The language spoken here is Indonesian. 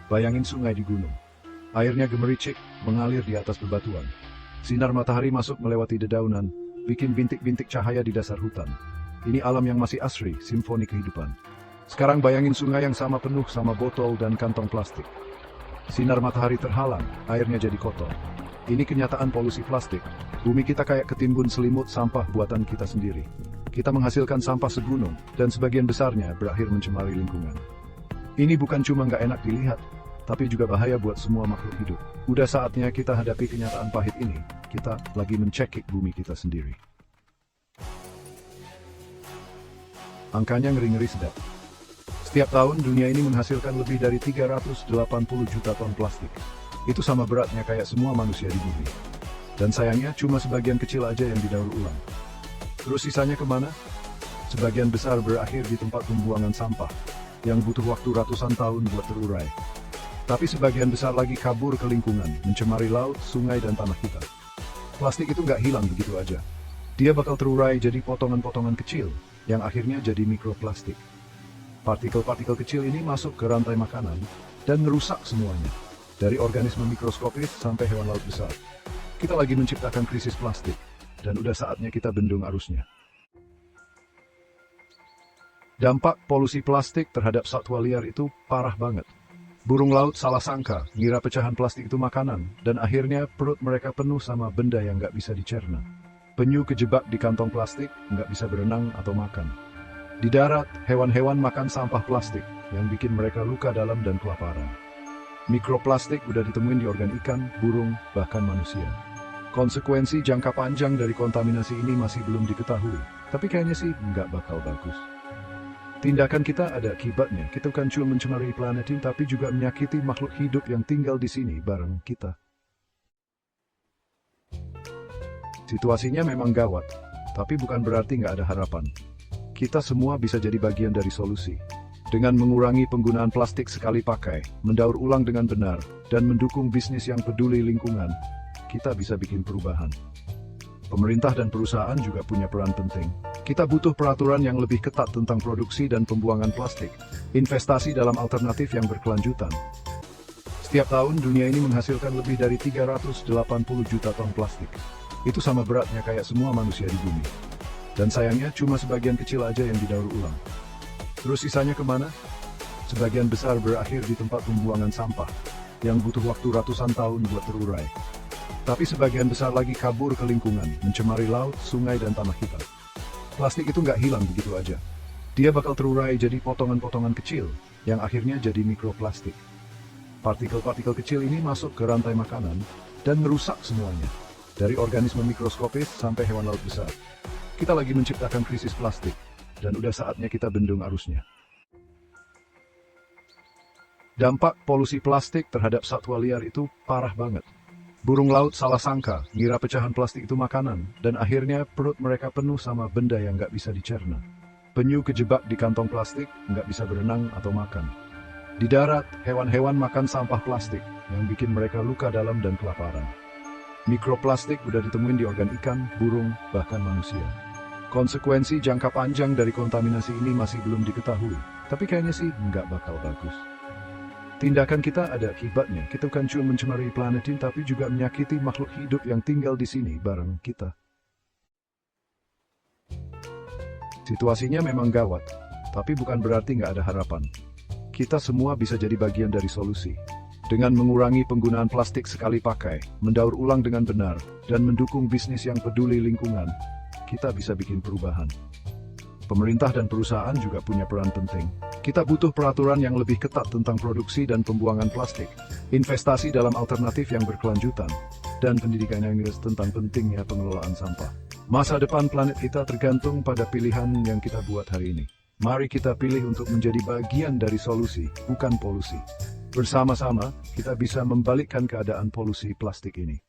Bayangin sungai di gunung. Airnya gemericik, mengalir di atas bebatuan. Sinar matahari masuk melewati dedaunan, bikin bintik-bintik cahaya di dasar hutan. Ini alam yang masih asri, simfoni kehidupan. Sekarang bayangin sungai yang sama penuh sama botol dan kantong plastik. Sinar matahari terhalang, airnya jadi kotor. Ini kenyataan polusi plastik. Bumi kita kayak ketimbun selimut sampah buatan kita sendiri. Kita menghasilkan sampah segunung, dan sebagian besarnya berakhir mencemari lingkungan. Ini bukan cuma nggak enak dilihat, tapi juga bahaya buat semua makhluk hidup. Udah saatnya kita hadapi kenyataan pahit ini. Kita lagi mencekik bumi kita sendiri. Angkanya ngeri-ngeri sedap. Setiap tahun dunia ini menghasilkan lebih dari 380 juta ton plastik. Itu sama beratnya kayak semua manusia di bumi. Dan sayangnya cuma sebagian kecil aja yang didaur ulang. Terus sisanya kemana? Sebagian besar berakhir di tempat pembuangan sampah, yang butuh waktu ratusan tahun buat terurai. Tapi sebagian besar lagi kabur ke lingkungan, mencemari laut, sungai, dan tanah kita. Plastik itu nggak hilang begitu aja. Dia bakal terurai jadi potongan-potongan kecil, yang akhirnya jadi mikroplastik. Partikel-partikel kecil ini masuk ke rantai makanan, dan merusak semuanya. Dari organisme mikroskopis sampai hewan laut besar. Kita lagi menciptakan krisis plastik, dan udah saatnya kita bendung arusnya. Dampak polusi plastik terhadap satwa liar itu parah banget. Burung laut salah sangka, ngira pecahan plastik itu makanan, dan akhirnya perut mereka penuh sama benda yang nggak bisa dicerna. Penyu kejebak di kantong plastik, nggak bisa berenang atau makan. Di darat, hewan-hewan makan sampah plastik, yang bikin mereka luka dalam dan kelaparan. Mikroplastik udah ditemuin di organ ikan, burung, bahkan manusia. Konsekuensi jangka panjang dari kontaminasi ini masih belum diketahui, tapi kayaknya sih nggak bakal bagus. Tindakan kita ada akibatnya. Kita bukan cuma mencemari planet ini, tapi juga menyakiti makhluk hidup yang tinggal di sini bareng kita. Situasinya memang gawat, tapi bukan berarti nggak ada harapan. Kita semua bisa jadi bagian dari solusi. Dengan mengurangi penggunaan plastik sekali pakai, mendaur ulang dengan benar, dan mendukung bisnis yang peduli lingkungan, kita bisa bikin perubahan. Pemerintah dan perusahaan juga punya peran penting. Kita butuh peraturan yang lebih ketat tentang produksi dan pembuangan plastik, investasi dalam alternatif yang berkelanjutan. Setiap tahun dunia ini menghasilkan lebih dari 380 juta ton plastik. Itu sama beratnya kayak semua manusia di bumi. Dan sayangnya cuma sebagian kecil aja yang didaur ulang. Terus sisanya kemana? Sebagian besar berakhir di tempat pembuangan sampah, yang butuh waktu ratusan tahun buat terurai. Tapi sebagian besar lagi kabur ke lingkungan, mencemari laut, sungai, dan tanah kita. Plastik itu nggak hilang begitu aja. Dia bakal terurai jadi potongan-potongan kecil, yang akhirnya jadi mikroplastik. Partikel-partikel kecil ini masuk ke rantai makanan, dan merusak semuanya. Dari organisme mikroskopis sampai hewan laut besar. Kita lagi menciptakan krisis plastik, dan udah saatnya kita bendung arusnya. Dampak polusi plastik terhadap satwa liar itu parah banget. Burung laut salah sangka, ngira pecahan plastik itu makanan, dan akhirnya perut mereka penuh sama benda yang nggak bisa dicerna. Penyu kejebak di kantong plastik, nggak bisa berenang atau makan. Di darat, hewan-hewan makan sampah plastik, yang bikin mereka luka dalam dan kelaparan. Mikroplastik udah ditemuin di organ ikan, burung, bahkan manusia. Konsekuensi jangka panjang dari kontaminasi ini masih belum diketahui, tapi kayaknya sih nggak bakal bagus. Tindakan kita ada akibatnya. Kita bukan cuma mencemari planet ini, tapi juga menyakiti makhluk hidup yang tinggal di sini bareng kita. Situasinya memang gawat, tapi bukan berarti nggak ada harapan. Kita semua bisa jadi bagian dari solusi. Dengan mengurangi penggunaan plastik sekali pakai, mendaur ulang dengan benar, dan mendukung bisnis yang peduli lingkungan, kita bisa bikin perubahan. Pemerintah dan perusahaan juga punya peran penting. Kita butuh peraturan yang lebih ketat tentang produksi dan pembuangan plastik, investasi dalam alternatif yang berkelanjutan, dan pendidikan yang jelas tentang pentingnya pengelolaan sampah. Masa depan planet kita tergantung pada pilihan yang kita buat hari ini. Mari kita pilih untuk menjadi bagian dari solusi, bukan polusi. Bersama-sama, kita bisa membalikkan keadaan polusi plastik ini.